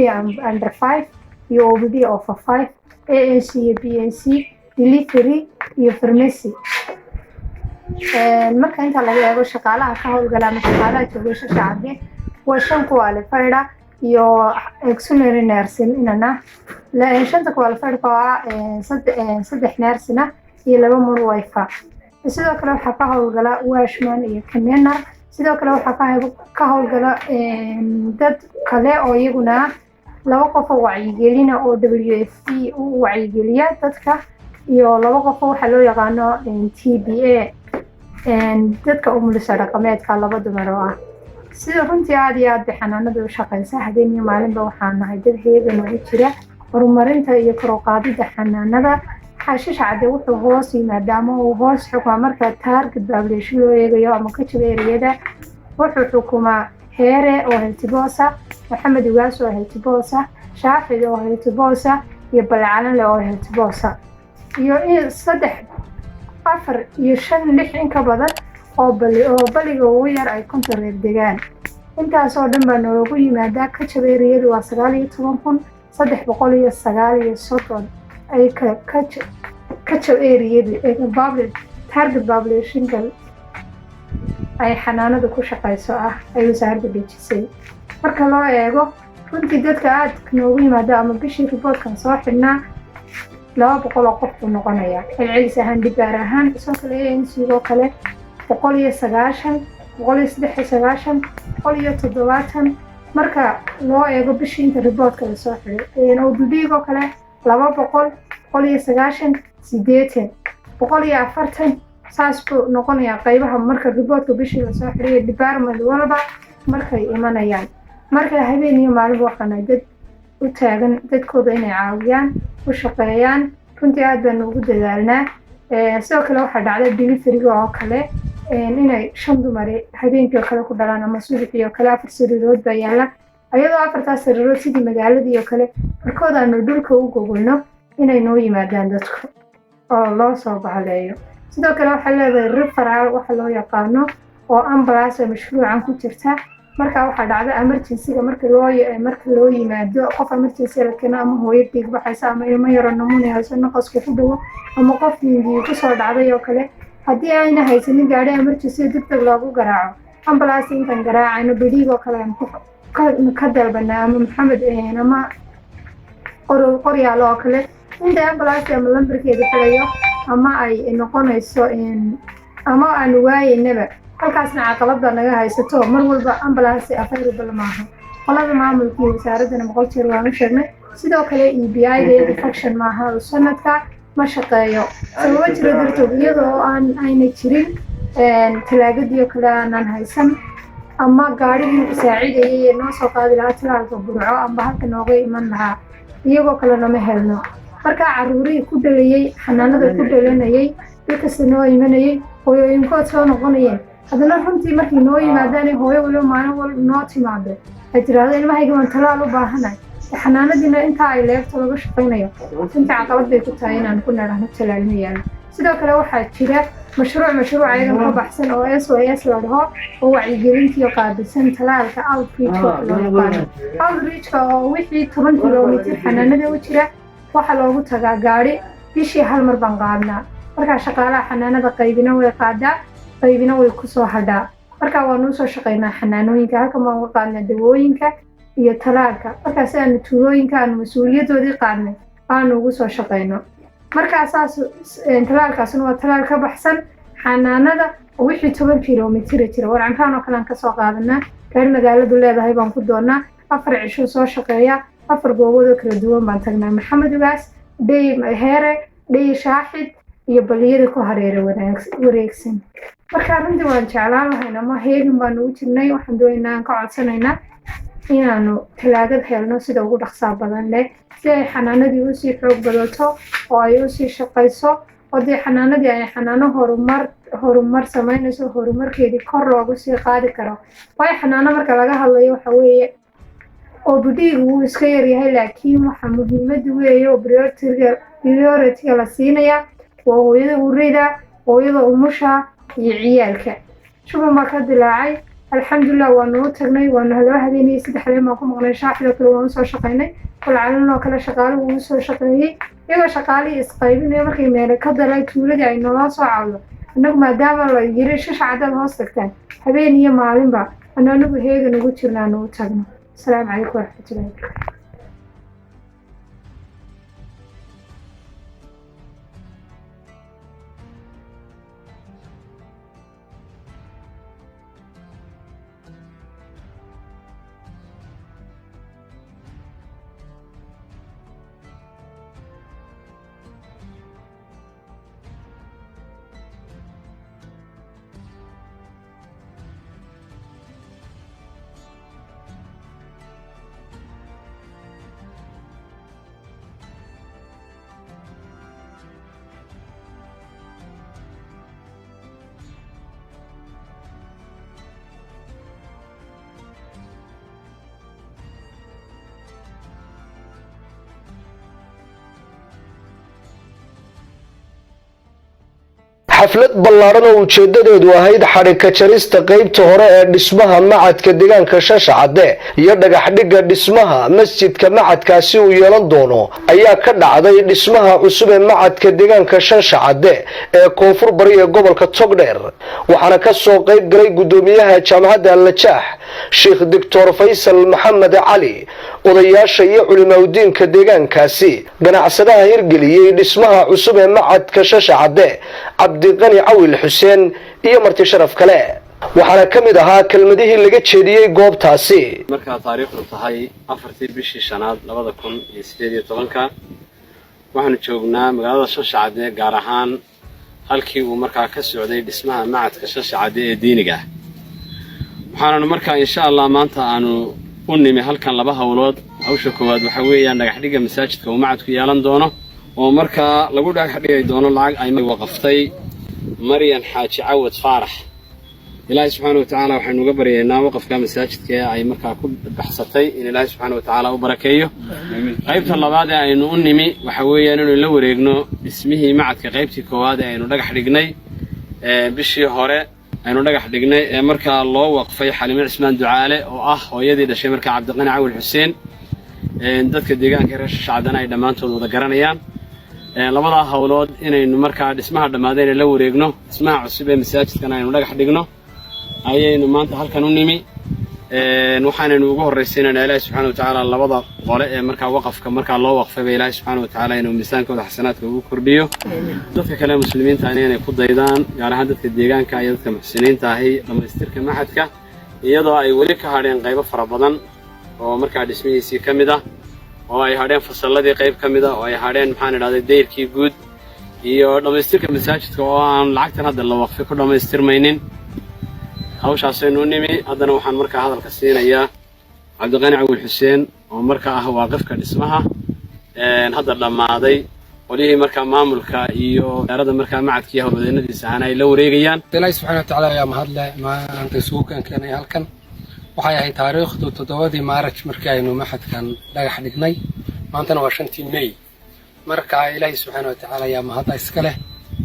under 5 يو OBD over 5 ANC BNC delivery يو pharmacy marka inta laga eego shaqaalaha ka howlgala ama shaqaalaha jooga Shanshacaade waa 5 qualified iyo auxiliary nursing inana la 5 qualified waa 3 nursing iyo 2 midwife sidoo kale waxa ka howlgala washman iyo cleaner sidoo kale waxa ka howlgala dad kale oo iyaguna laba qof oo wacyigelina oo WFP u wacyigeliya dadka iyo laba qof waxa loo yaqaano TBA dadka umulisa dhaqameedka laba dumar oo ah sida runtii aad iyo aad xanaanada u shaqeysa habeen iyo maalinba waxaan nahay dad heegan ugu jira horumarinta iyo kor u qaadida xanaanada Shanshacaade wuxuu hoos yimaadaama uu hoos xukuma marka target population loo eegayo ama ka jira eriyada wuxuu xukumaa Heere oo Heltiboosa Maxamed Ugaas oo Heltiboosa Shaafid oo Heltiboosa iyo Balcalan oo Heltiboosa iyo 3 4 iyo 5 6 in ka badan oo baliga ugu yar ay konton reer degaan intaas oo dhan baa noogu yimaada ka jabeeriyadu waa 19,390 ay ka jabeeriyadu public target population ay xanaanada ku shaqeyso ay wasaaradda dejisay marka loo eego runtii dadka aad noogu yimaada ama bishii reportkan soo xidhnaa 200 oo qof uu noqonaya celcelis ahaan digaar ahaan isoo kale ANC-go kale 190 193 170 marka loo eego bishii inta reportka la soo xidhay OBD-go kale 200 190 80 140 saas buu noqonayaa qaybaha marka reportka bishii la soo xidhay department walba markay imanayaan marka habeen iyo maalin waxaan dad u taagan dadkooda inay caawiyaan u shaqeeyaan runtii aad baan ugu dadaalnaa sidoo kale waxaa dhacday delivery oo kale inay 5 dumari habeenkii oo kale ku dhalaan ama subaxii oo kale 4 sariirood baa yaala ayadoo 4taas sariirood sidii magaaladii oo kale markooda aanu dhulka u gogolno inay noo yimaadaan dadku oo loo soo bahaleeyo sidoo kale waxaa leedahay referral waxa loo yaqaano oo ambulance mashruucan ku jirta marka waxaa dhacda emergency-ga marka loo yimaado qof emergency la keeno ama hooyo dhiig baxaysa ama ilmo yaro namuunaya hayso naqaska ku dhawo ama qof mindii ku soo dhacday oo kale haddii ayna haysanin gaari emergency degdeg loogu garaaco ambulance intan garaacayno bidhiig oo kale ka dalbanaa ama maxamed ama qoryaal oo kale inta ambulance ama lambarkeeda xirayo ama ay noqonayso ama aan waayeynaba halkaasna caqabada naga haysato mar walba ambulance available maaha qolada maamulkii wasaaradana 100 jeer waan u sheegnay sidoo kale EBI-da function maaha sanadka ma shaqeeyo sababo jira dartood iyadoo ayna jirin talaagadii kale aan haysan ama gaarigii saacidayay noo soo qaadi lahaa talaalka burco ama halka nooga iman lahaa iyagoo kale nama helno marka caruurii ku dhalayay xanaanada ku dhalanayay dadka noo imanayay hooyooyinkood soo noqonayeen hadana runtii markii noo yimaadaan hooyo waliba maalin walba noo timaado ay tiraahdo ilmahayga waan talaal u baahanahay xanaanadiina inta ay leegto laga shaqeynayo inta caqabad bay ku tahay inaan ku naraahno talaalmayaan sidoo kale waxaa jira mashruuc ayaga ka baxsan oo SOS la dhaho oo wacyigelintii qaabilsan talaalka outreach oo wixii 10 kiiloomitir xanaanada u jira waxa loogu tagaa gaari bishii hal mar baan qaadnaa marka shaqaalaha xanaanada qaybina way qaadaa qaybina way ku soo hadhaa marka waanu soo shaqeynaa xanaanooyinka halka ma uga qaadnaa dawooyinka iyo talaalka marka si aan tuulooyinka aan mas'uuliyadoodii qaadnay aanu ugu soo shaqeyno marka asaas talaalkaasna waa talaal ka baxsan xanaanada wixii 10 kiiloomitir jira warcankaan oo kale aan ka soo qaadanaa gaar magaaladu leedahay baan ku doonaa 4 cisho soo shaqeeya 4 goobood oo kala duwan baan tagnaa maxamed ugaas day heere day shaaxid iyo baliyada ku hareeray wareegsan marka runtii waan jeclaan lahayn ama heegin baan ugu jirnay waxaan doonaynaa aan ka codsanaynaa inaanu talaagad helno sida ugu dhaqsaa badan leh si ay xanaanadii u sii xoog badato oo ay u sii shaqayso oo dee xanaanadii ay xanaano horumar samaynayso horumarkeedii kor loogu sii qaadi karo waayo xanaano marka laga hadlayo waxa weeye oo budhiigu wuu iska yaryahay laakiin waxa muhiimada weeye oo priority-ga la siinayaa waa hooyada ureyda hooyada umusha iyo ciyaalka shuban baa ka dilaacay alxamdulillah waanu u tagnay waanu laba habeenayay 3 habeen baan ku maqnay shaaxida kale waan soo shaqeynay kulcalin oo kale shaqaaluhu wuu soo shaqeeyay iyagoo shaqaalihii isqaybinaya markay meelay ka dalay tuuladii ay nala soo cawdo annagu maadaama la yiri shashacadaad hoos tagtaan habeen iyo maalinba anagu heegan ugu jirnaan u tagno السلام عليكم ورحمة الله وبركاته xaflad ballaaran oo ujeedadeedu ahayd xadhigka jarista qaybta hore ee dhismaha macadka deegaanka Shashacade iyo dhagaxdhiga dhismaha masjidka macadkaasi uu yeelan doono ayaa ka dhacday dhismaha cusub ee macadka deegaanka Shashacade ee koonfur bari ee gobolka Togdheer waxaana ka soo qayb galay gudoomiyaha jaamacadda Al-Najaax Sheikh Dr. Faisal Maxamed Cali odayaasha iyo culimada deegaankaasi ganacsadaha hirgeliyay dhismaha cusub ee macadka Shashacade Abdiqani Awil Xuseen iyo marti sharaf kale waxaana kamid ahaa kelmadihii laga jeediyay goobtaasi marka taariikhdu tahay 4 bishii shanaad 2018 waxaanu joognaa magaalada Shashacade gaar ahaan halkii uu markaa ka socday dhismaha macadka Shashacade ee diiniga waxaanu markaa insha Allah maanta aanu u nimi halkan laba hawlood hawsha koowaad waxa weeyaan dhagaxdhiga masaajidka uu macadku yeelan doono oo markaa lagu dhagaxdhigay doono lacag ay waqaftay Maryan Xaaji Cawad Faarax ilaahay subxaana wa tacaala waxaynu uga baryaynaa waqafka masaajidka ee ay markaa ku baxsatay in ilaahay subxaana wa tacaala u barakeeyo qaybta labaad ee aynu u nimi waxa weeyaan inuu la wareegno dhismihii macadka qaybtii koowaad ee aynu dhagax dhignay bishii hore aynu dhagax dhignay ee markaa loo waqfay xalimo cismaan ducaale oo ah hooyadii dhashay markaa cabdiqani cawil xuseen dadka deegaanka reer shacabdana ay dhammaantood wada garanayaan labadaa hawlood inaynu markaa dhismaha dhammaadayna la wareegno dhismaha cusub ee masaajidkana aynu dhagax dhigno ayaynu maanta halkan u nimi waxaanaynu ugu horraysiinaynaa ilaahi subxaana wa tacaala labada qole ee markaa waqafka markaa loo waqfayba ilaahi subxaana wa tacaala inuu miisaankooda xasanaadka ugu kordhiyo dadka kale muslimiinta ahna inay ku daydaan gaar ahaan dadka deegaanka iyo dadka muxsiniinta ahi dhammaystirka maxadka iyadoo ay weli ka hadheen qaybo fara badan oo markaa dhismihiisii ka mid ah oo ay hadheen fasalladii qayb ka mid ah oo ay hadheen maxaan idhahday dayrkii guud iyo dhammaystirka masaajidka oo aan lacagtan hadda la waqfi ku dhammaystirmaynin hawshaasaynu u nimi haddana waxaan markaa hadalka siinayaa cabdiqani cawil xuseen oo markaa ah waaqifka dhismaha hadda dhammaaday qolihii markaa maamulka iyo wasaaradda markaa macadka iyo howlwadeennadiisa ahana ay la wareegayaan ilaahi subxaana wa tacaala ayaa mahadle maanta isugu keenkeenay halkan waxay ahayd taariikhdu 7 maaraj markii aynu maxadkan dhagax dhignay maantana waa 5 May marka ilaahi subxaana wa tacaala ayaa mahadda iska leh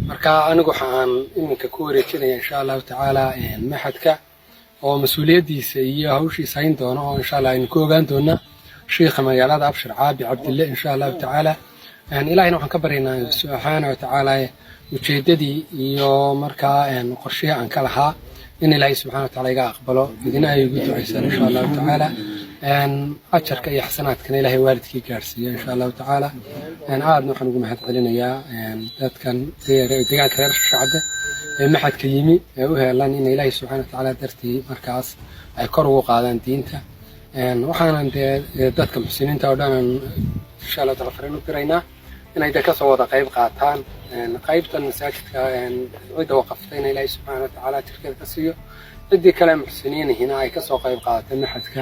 marka anigu waxaan iminka ku wareejinayaa insha Allah tacaala maxadka oo mas'uuliyadiisa iyo hawshiisa hayn doono oo insha Allah aynu ku ogaan doona sheekha magaalada Abshir Caabi Cabdille insha Allah tacaala ilaahina waxaan ka baryaynaa subxaana wa tacaala ujeedadii iyo marka qorshe aan ka lahaa in ilaahay subxaana wa tacaala iga aqbalo idina ay ugu ducaysan insha Allah tacaala ajarka iyo xasanaadkana ilaahay waalidkii gaarsiiyo insha Allah tacaala aadna waxaan ugu mahad celinayaa dadkan deegaanka reer shacabda ee maxadka yimi ee u heelan in ilaahay subxaana wa tacaala dartii markaas ay kor ugu qaadaan diinta waxaanan dadka muslimiinta oo dhan insha Allah tacaala fariin u diraynaa inay dadka soo wada qayb qaataan qaybtan masaajidka cidda waqaftayna ilaahay subxaana wa tacaala jirkeeda ka siiyo ciddii kale muxsiniinihina ay ka soo qayb qaadatay maxadka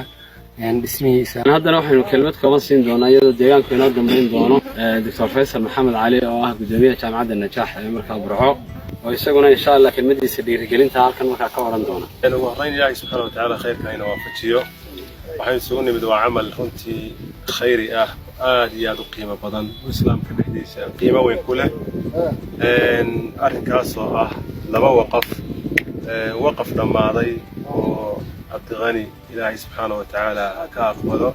dhismihiisa haddana waxaynu kelmad kooban siin doonaa iyadoo deegaanku inoo dambayn doono doctor faysal maxamed cali oo ah gudoomiyaha jaamacadda najaax ee markaa burco oo isaguna insha Allah kelmadiisa dhiirigelinta halkan markaa ka oran doona ugu horreyn ilaahay subxaana wa tacaala khayrka ina waafajiyo waxaan isugu nimid waa camal runtii khayri ah aad iyo aad u qiimo badan oo islaamka dhexdiisa qiimo weyn ku leh arrinkaas oo ah laba waqaf dhammaaday oo cabdiqani ilaahay subxaana wa tacaala ka aqbalo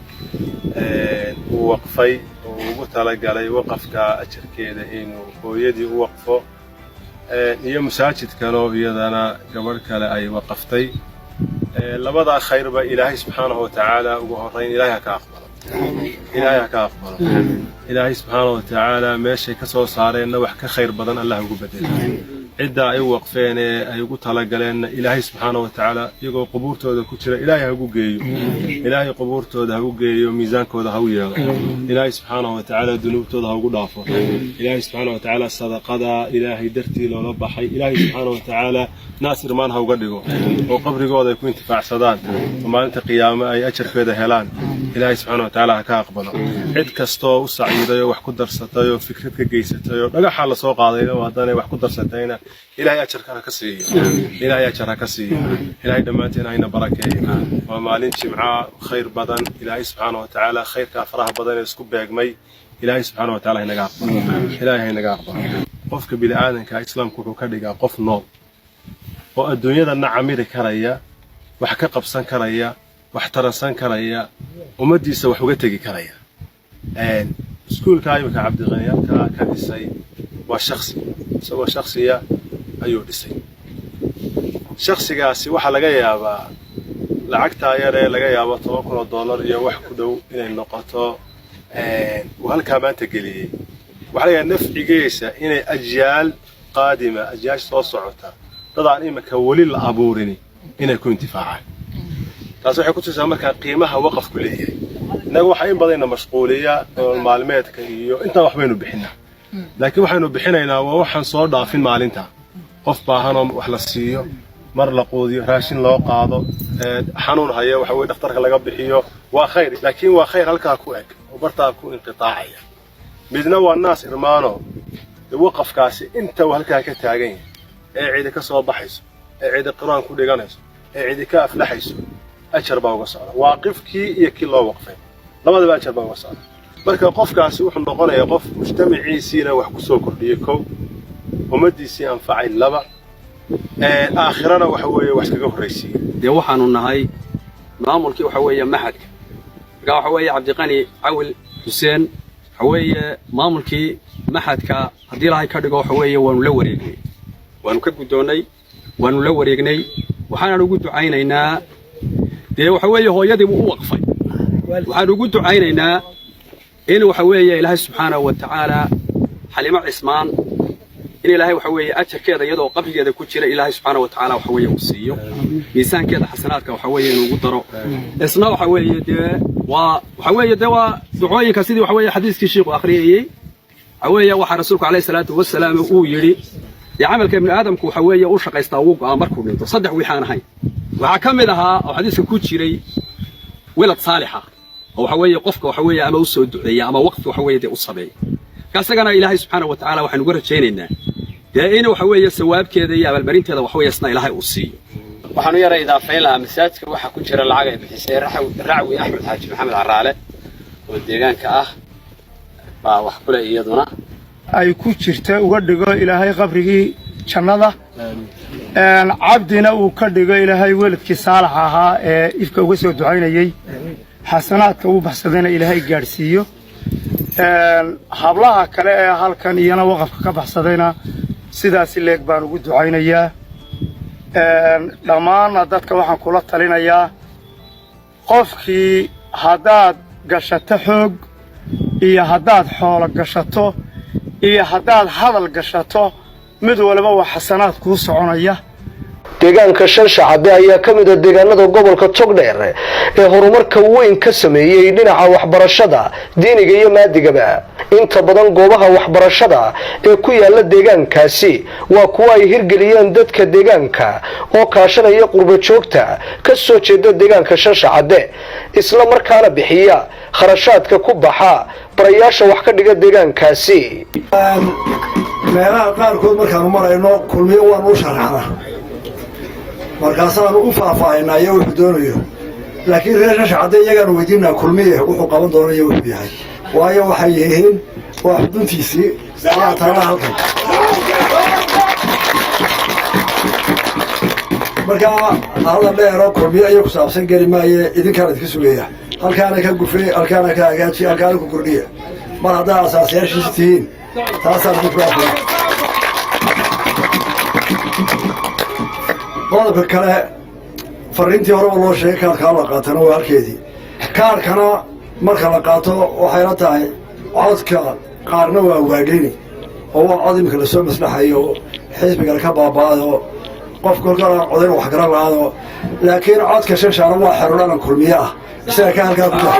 uu waqfay oo ugu talagalay waqafka ajarkeeda inuu hooyadii u waqfo iyo masaajidkanoo iyadana gabadh kale ay waqaftay labadaa khayrba ilaahay subxaanahu wa tacaala ugu horreyn ilaahay ha ka aqbalo ilaahay subxaanahu wa tacaala meeshay ka soo saareenna wax ka khayr badan allah ugu bedelo cidda ay u waqfeen ee ay ugu talagaleenna ilaahay subxaanahu wa tacaala iyagoo qubuurtooda ku jira ilaahay ha ugu geeyo ilaahay qubuurtooda ha ugu geeyo miisaankooda ha u yeelo ilaahay subxaanahu wa tacaala dunuubtooda ha ugu dhaafo ilaahay subxaanahu wa tacaala sadaqada ilaahay dartii loola baxay ilaahay subxaanahu wa tacaala naasir maan ha uga dhigo oo qabrigooda ay ku intifaacsadaan oo maalinta qiyaamo ay ajarkeeda helaan ilaahay subxaanahu wa tacaala ha ka aqbalo cid kastoo u saciiday oo wax ku darsatay oo fikrad ka geysatay oo dhagaxa la soo qaaday oo haddana wax ku darsatayna ilaahay ajarka ha ka siiyo ilaahay ajar ha ka siiyo ilaahay dhammaanteen hayna barakeeyo waa maalin jimca khayr badan ilaahay subxaanahu wa tacaala khayrka faraha badan ee isku beegmay ilaahay subxaanahu wa tacaala haynaga aqbalo ilaahay haynaga aqbalo qofka bini'aadanka islaamku wuxuu ka dhigaa qof nool oo adduunyadana camiri karaya wax ka qabsan karaya wax taransan karaya ummaddiisa wax uga tegi karaya iskuulka imika cabdiqani halkaa ka dhisay waa shaksi isagoo shaksiya ayuu dhisay shaksigaasi waxaa laga yaabaa lacagtaa yar ee laga yaabo $10,000 iyo wax ku dhow inay noqoto uu halkaa maanta geliyey waxaa laga yaabaa nafcigiisa inay ajyaal qaadima ajyaash soo socota dadaan imika weli la abuurini inay ku intifaacaan taas waxay ku tusaa markaa qiimaha waqafku leeyahay innaga waxaa in badayna mashquuliya nolol maalmeedka iyo intaan waxbaynu bixinaa laakiin waxaynu bixinaynaa waa waxaan soo dhaafin maalinta qof baahanoo wax la siiyo mar la quudiyo raashin loo qaado xanuun haya waxa weye dhakhtarka laga bixiyo waa khayr laakiin waa khayr halkaa ku eg oo bartaa ku inqitaacaya midna waa naas irmaano waqafkaasi inta uu halkaa ka taagan yahay ee ciida ka soo baxayso ee cidi quraan ku dhiganayso ee cidi ka aflaxayso ajar baa uga socda waaqifkii iyo kii loo waqfay labadaba ajar baa uga socda marka qofkaasi wuxuu noqonayaa qof mujtamaciisiina wax ku soo kordhiyay kow ummadiisii anfacay laba aakhirana waxa weeye wax kaga horraysiiyey dee waxaanu nahay maamulkii waxa weeye maxadka marka waxa weeye cabdiqani cawil xuseen waxa weeye maamulkii maxadka haddii ilaahay ka dhigo waxa weeye waanu la wareegnay waanu ka guddoonnay waanu la wareegnay waxaanaan ugu ducaynaynaa dee waxa weeye hooyadii buu u waqfay waxaan ugu ducaynaynaa in waxa weeye ilaahay subxaanahu wa tacaala xalimo cismaan in ilaahay waxa weeye ajarkeeda iyadoo qabrigeeda ku jira ilaahay subxaanahu wa tacaala waxa weeye uu siiyo miisaankeeda xasanaadka waxa weeye inuu ugu daro isna waxa weeye dee waxa weeye dee waa ducooyinka sidii waxa weeye xadiiskii sheekhu akhriyayey waxa weeye waxa rasuulku calayhi salaatu wasalaam uu yidhi dee camalka ibni aadamku waxa weeye u shaqaystaa ugu go'aa markuu dhinto saddex wixaan ahayn waxaa ka mid ahaa oo xadiiska ku jiray walad saalixa oo waxa weeye qofka waxa weeye ama u soo duceeya ama waqti waxa weeye dee u sameeya kaasagana ilaahay subxaanahu wa tacaala waxaan uga rajaynaynaa dee in waxa weeye sawaabkeeda iyo abaalmarinteeda waxa weeye isna ilaahay uu siiyo waxaanu yara idaafayn lahaa masaajidka waxaa ku jira lacag ay bixisay racwi axmed xaaji maxamed caraale oo deegaanka ah baa wax kule iyaduna ay ku jirta uga dhigo ilaahay qabrigii jannada cabdina uu ka dhigo ilaahay weladkii saalax ahaa ee ifka uga soo ducaynayey xasanaadka uu baxsadayna ilaahay gaadhsiiyo hablaha kale ee halkan iyana waqafka ka baxsadayna sidaasi leeg baan ugu ducaynayaa dhammaanna dadka waxaan kula talinayaa qofkii haddaad gashato xoog iyo haddaad xoolo gashato iyo haddaad hadal gashato mid waliba waa xasanaad kuu soconaya deegaanka Shanshacabe ayaa ka mid ah deegaanada gobolka Togdheer ee horumarka weyn ka sameeyay dhinaca waxbarashada diiniga iyo maadigaba inta badan goobaha waxbarashada ee ku yaala deegaankaasi waa kuwa ay hirgeliyeen dadka deegaanka oo kaashanaya qurbo joogta ka soo jeeda deegaanka Shanshacabe isla markaana bixiya kharashaadka ku baxa barayaasha wax ka dhiga deegaankaasi meelaha qaarkood markaan marayno kulmiyo waan u sharaxnaa markaasaanu u faahfaahinaa iyo wuxuu doonayo laakiin reer Shanshacabe iyagaanu weydiinaa kulmiye wuxuu qaban doonayo wuxuu yahay waayo waxay yihiin waa xuduntiisii ayaa taala halkan markaa hadal dheero kulmiye ayuu ku saabsan geli maaye idinkaan idinka sugaya halkaana ka gufee halkaana ka hagaaji halkaana ku kordhiya mar haddaa asaasayaashiisi tihiin taasaan idinku aafiya qodobka kale fariintii horeba loo sheegay kaarkaa la qaatana waa halkeedii kaarkana marka la qaato waxay la tahay codka qaarna waa waadhini oo waa cod imika lasoo maslaxayo xisbigana ka baaba'ado qof kolkana codayn wax garan lahaado laakiin codka Shanshacabe waa xerodhanan kulmiye ah isaga ka halkaa ku jira